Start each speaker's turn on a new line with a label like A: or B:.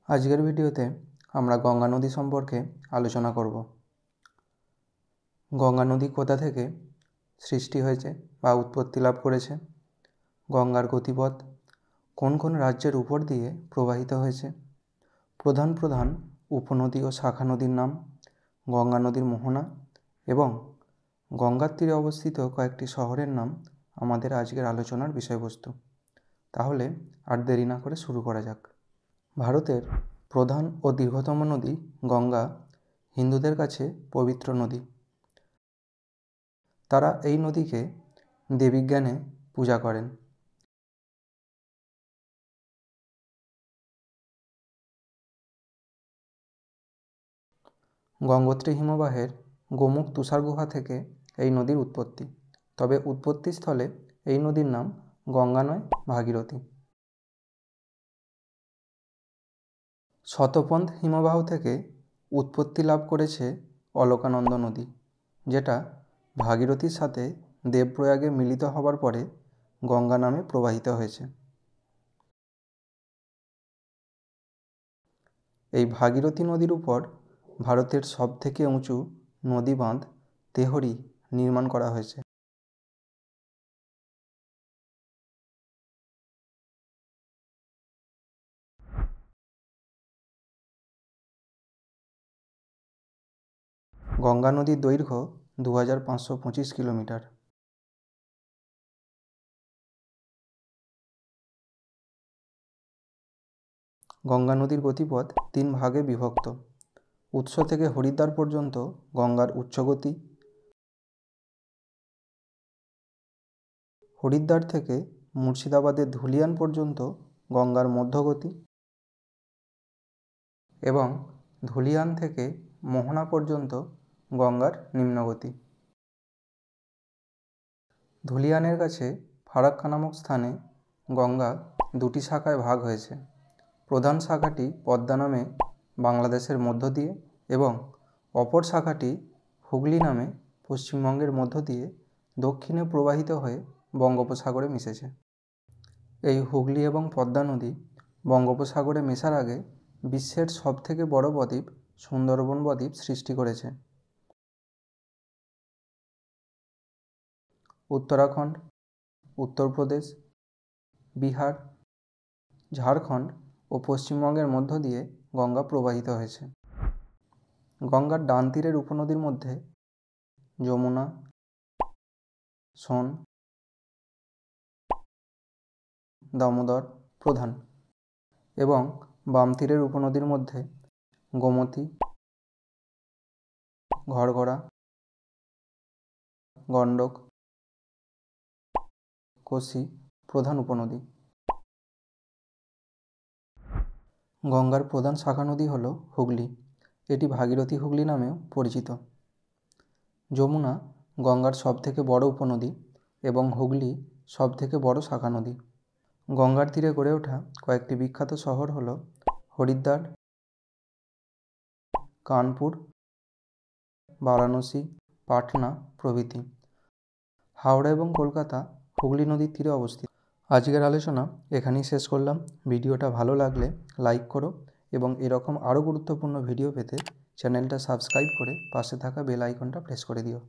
A: আজকের ভিডিওতে আমরা গঙ্গা নদী সম্পর্কে আলোচনা করব। গঙ্গা নদী কোথা থেকে সৃষ্টি হয়েছে বা উৎপত্তি লাভ করেছে, গঙ্গার গতিপথ, কোন কোন রাজ্যের উপর দিয়ে প্রবাহিত হয়েছে, প্রধান প্রধান উপনদী ও শাখা নদীর নাম, গঙ্গা নদীর মোহনা এবং গঙ্গার তীরে অবস্থিত কয়েকটি শহরের নাম আমাদের আজকের আলোচনার বিষয়বস্তু। তাহলে আর দেরি না করে শুরু করা যাক। ভারতের প্রধান ও দীর্ঘতম নদী গঙ্গা হিন্দুদের কাছে পবিত্র নদী। তারা এই নদীকে দেবীজ্ঞানে পূজা করেন। গঙ্গোত্রী হিমবাহের গোমুখ তুষার গুহা থেকে এই নদীর উৎপত্তি। তবে উৎপত্তিস্থলে এই নদীর নাম গঙ্গা নয়, ভাগীরথী। শতপথ হিমবাহ থেকে উৎপত্তি লাভ করেছে অলকানন্দা নদী, যেটা ভাগীরথীর সাথে দেবপ্রয়াগে মিলিত হবার পরে গঙ্গা নামে প্রবাহিত হয়েছে। এই ভাগীরথী নদীর উপর ভারতের সবথেকে উঁচু নদী বাঁধ তেহরি নির্মাণ করা হয়েছে। গঙ্গা নদীর দৈর্ঘ্য 2525 কিলোমিটার। গঙ্গা নদীর গতিপথ 3 ভাগে বিভক্ত। উৎস থেকে হরিদ্বার পর্যন্ত গঙ্গার উচ্চগতি, হরিদ্বার থেকে মুর্শিদাবাদের ধুলিয়ান পর্যন্ত গঙ্গার মধ্যগতি এবং ধুলিয়ান থেকে মোহনা পর্যন্ত গঙ্গার নিম্নগতি। ধুলিয়ানের কাছে ফারাক্কা নামক স্থানে গঙ্গা দুটি শাখায় ভাগ হয়েছে। প্রধান শাখাটি পদ্মা নামে বাংলাদেশের মধ্য দিয়ে এবং অপর শাখাটি হুগলি নামে পশ্চিমবঙ্গের মধ্য দিয়ে দক্ষিণে প্রবাহিত হয়ে বঙ্গোপসাগরে মিশেছে। এই হুগলি এবং পদ্মা নদী বঙ্গোপসাগরে মেশার আগে বিশ্বের সবথেকে বড় বদ্বীপ সুন্দরবন বদ্বীপ সৃষ্টি করেছে। উত্তরাখণ্ড, উত্তরপ্রদেশ, বিহার, ঝাড়খণ্ড ও পশ্চিমবঙ্গের মধ্য দিয়ে গঙ্গা প্রবাহিত হয়েছে। গঙ্গার ডান তীরের উপনদীর মধ্যে যমুনা, সোন, দামোদর প্রধান এবং বাম তীরের উপনদীর মধ্যে গোমতী, ঘড়ঘড়া, গণ্ডক, কোসি প্রধান উপনদী। গঙ্গার প্রধান শাখা নদী হল হুগলি। এটি ভাগীরথী হুগলি নামেও পরিচিত। যমুনা গঙ্গার সবথেকে বড় উপনদী এবং হুগলি সবথেকে বড় শাখা নদী। গঙ্গার তীরে গড়ে ওঠা কয়েকটি বিখ্যাত শহর হল হরিদ্বার, কানপুর, বারাণসী, পাটনা প্রভৃতি। হাওড়া এবং কলকাতা হুগলি নদীর তীরে অবস্থিত। আজকের আলোচনা এখানেই শেষ করলাম। ভিডিওটা ভালো লাগলে লাইক করো এবং এরকম আরও গুরুত্বপূর্ণ ভিডিও পেতে চ্যানেলটা সাবস্ক্রাইব করে পাশে থাকা বেল আইকনটা প্রেস করে দিও।